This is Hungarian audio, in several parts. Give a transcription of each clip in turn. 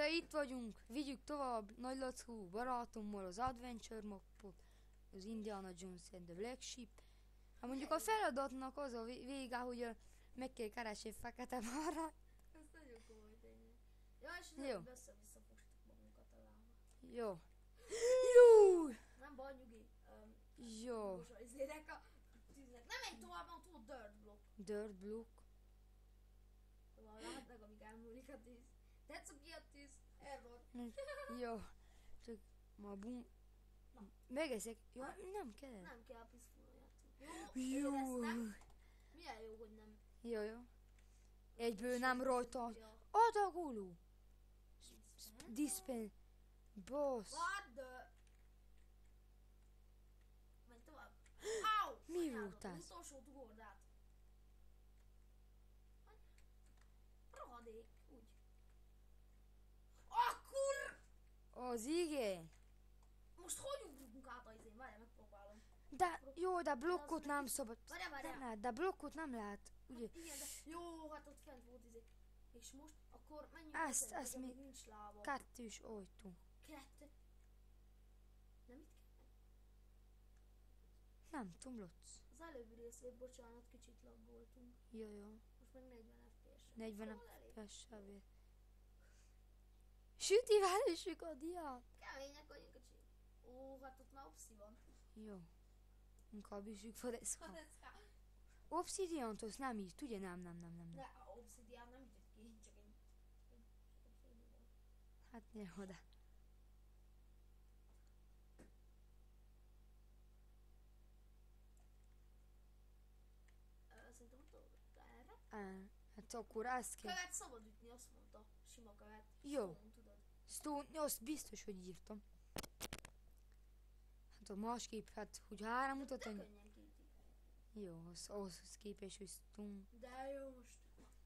itt vagyunk, vigyük tovább Nagy Lackó barátommal az Adventure Mapot, az Indiana Jones and the Black Sheep. Hát mondjuk a feladatnak az a vége, hogy meg kell keresni fekete marra. Ez nagyon komoly tényleg. Ja, és Jó. nem össze-vissza fostuk magunkat a lába. Jó. Jó! Nem baj, nyugi. Jó. Most az érek a tűznek. Nem menj tovább, van túl dirt block. Dirt block. Szóval látnak, amíg elmúlik a tűz. Tetszük ki a tűz. Error. Jó. Csak ma bum... Na. Megeszek. Jó, nem kell. Nem kell piszfulon játszani. Jó. Éreztem. Milyen jó, hogy nem. Jó. Egyből nem rajta. Ja. Adagoló. Dispen. Boss. What the... Menj tovább. Au! Mi Anyádat, volt ez? Utolsó ugordát. Rohadék, úgy. Akkor! Az igen. Most hogy ugrunk át a izén? Várjál, megpróbálom. De jó, de blokkot nem szabad. Várjál, Nem várjál. lehet, de blokkot nem lehet. Ugye? Hát igen, de jó, hát ott fent volt izé. És most akkor menjünk Ezt vissza, mi- még nincs lába. Kettős ajtó. Kettő. Nem itt kell? Nem, tomlotsz. Az előbbi részét, bocsánat, kicsit laggoltunk. Jó. Most meg 40 FPS-en. 40 Szóval elég. FPS-sel. Süti velősük a diát. Kemények vagyunk a csík. Ó, hát ott már obszi van. Jó. Inkább üssük fel ezt. Padecká. Obsidiant az nem írt, ugye? Nem. Ne, a obszidián nem ütött ki, csak egy fényű volt. Hát ne oda. Szerintem ott erre. Hát akkor ezt kell. Követ szabad ütni, azt mondta. Sima követ. Jó. Stone, tudod. Stone, azt biztos, hogy írtam. Hát a másképp, hát, hogy három De mutatom. könnyen kiüti. Jó, ahhoz képest, hogy Stone. De jó most.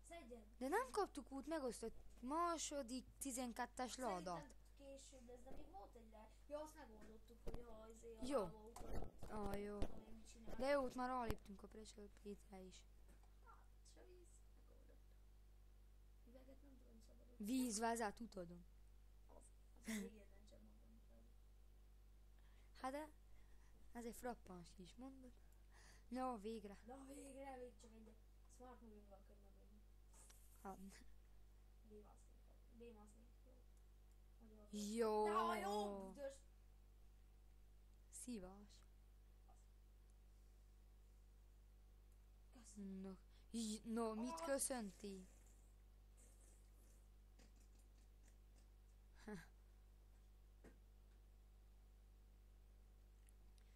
Szedjen. De nem kaptuk út megosztott második 12-es ládát. Szerintem később lesz, de még volt egy le. Ja, azt megoldottuk, hogy ha izé a Jó. lába utat. Jó. Tudom, mit csinál. De jó, ott már ráléptünk a Pressure Plate-re is. Hát, se víz. Megoldottuk. Üveget nem tudom szabadon. Víz vezet utadon. Az a végén nem sem magam. Hát de, ez egy frappáns kis mondat. No, végre. Na végre, még csak egy smart moving van könyv megvenni. Hát. B-mászni. Jó. Jó. Na jó, büdös. Szívás. Kösz. No, mit köszönti?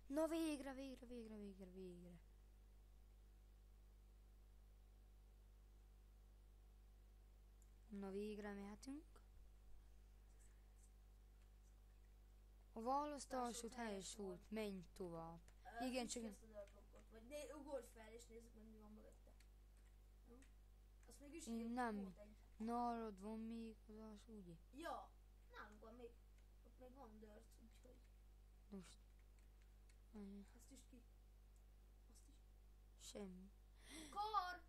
Na végre. Na végre mehetünk. A választásod helyes volt, menj tovább. Igen, csak... Ezt a dörblokot. Vagy ugorj fel és nézzük meg mi van mögötte. Jó? Azt még is Nem. volt egy. Nálad van még az alsó, ugye? Ja, nálunk van még. Ott még van dört, úgyhogy Most. ezt is ki. Azt is. Semmi. Kar!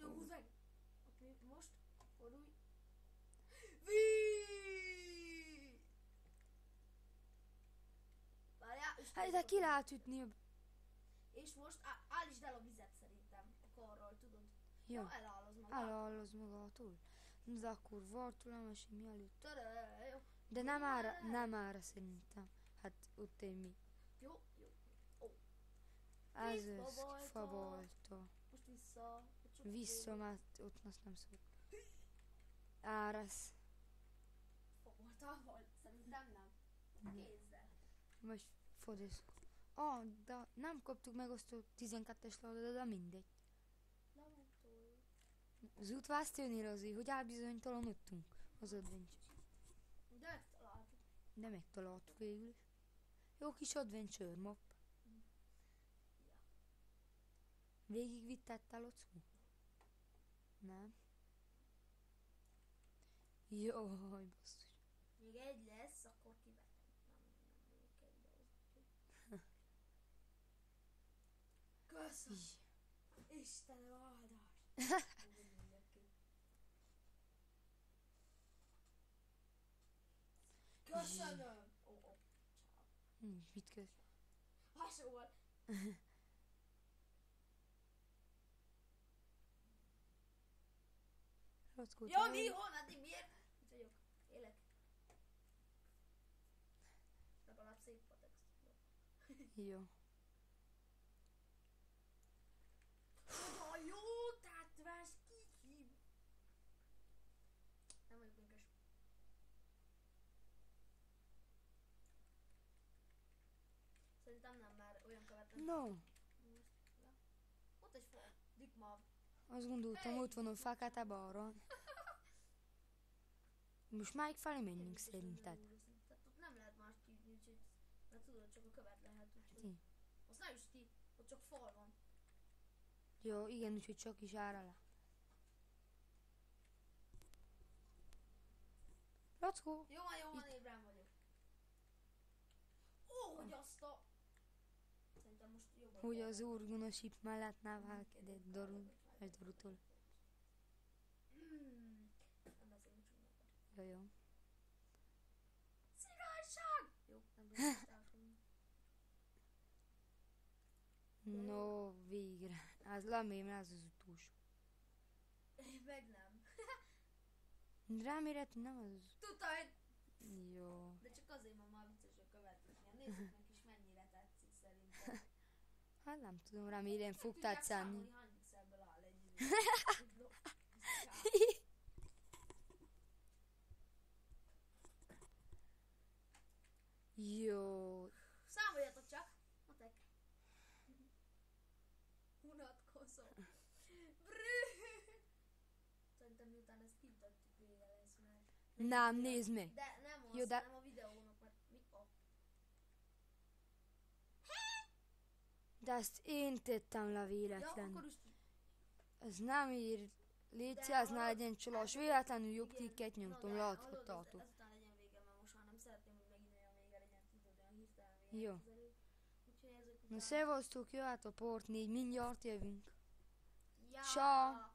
Húzd meg! Ott mi most? Fordulj. Víz! Várjál, és Hát de ki lehet ütni? és most állítsd el a vizet szerintem a karral, tudod? Jó. Ja, eláll az magát. Eláll az magától. De akkor vartulás mielőtt. Tadá, jó. De nem ára szerintem. Hát ott én mi. Jó. Ez Víz, az fabalta. fabalta. Most vissza. Csak Vissza, mert ott azt nem szól. Árasz. Fabaltával? Szerintem nem. Kézzel. Most fordísz. De nem kaptuk meg azt a 12-es ládát, de mindegy. Lamentól. Az útvásztőnél azért, hogy elbizonytalanodtunk az adventure. De megtaláltuk. De megtaláltuk végül is. Jó kis adventure map. Ja. Végigvittett el Lockó? Nem. Jaj, basszus. Még egy lesz, akkor kivetem. Nem vagyok egybe az. Köszönöm. Istenem áldás. Köszönöm! Ó. Mit kösz? Hasonló. Lackó, Jó, mi? Hol? Addig miért? Itt vagyok. Élek. Legalább szép a text. Jó. Oda jó, tátvás kicsim. Nem vagyok énkes. Szerintem nem, már olyan követem. No, Ott egy fal. Dikmav. azt gondoltam, ott van a fákát a balra. Most melyik felé menjünk szerinted? Tehát ott nem lehet más kiütni, úgyhogy... Mert tudod, csak a követ lehet, úgyhogy... Ti. Azt ne üsd ki, ott csak fal van. Jó, igen, úgyhogy csak is ára le. Lackó, Jó van, ébren vagyok. Ó, hogy azt a... Szerintem most jobban hogy kell. az orgonasip mellett nevelkedett Darutól. Nem beszélünk csúnyákat. Jó. Szigorság! Jó, nem beszélünk társadalmi. No, végre. Az lemém, ez az utolsó. Meg nem. Remélem, nem az... Tudtad! Jó. De csak azért van már vicces a következmény. Nézzük meg is mennyire tetszik szerintem. Hát nem tudom, remélem fog tetszeni. Hány pixelből áll egy idő. Jó. Számoljatok csak! Matek. Unatkozom. Szerintem miután ezt kintettük, vége lesz már. Nem, nézd meg. De nem az, Jó, de- nem a videónak, mert mi a... De ezt én tettem le Ja, véletlen. akkor is... Ez nem ír. Légy az ne legyen csalás. Véletlenül jobb tikket nyomtam, láthattatok. Ezután legyen vége, mert most már nem szeretném, hogy megint olyan vége legyen, tudod, olyan hirtelen vége. Jó. közelít. Úgyhogy ezek Na után... szevasztok, jöhet a port 4, mindjárt jövünk. Ja. Ciao.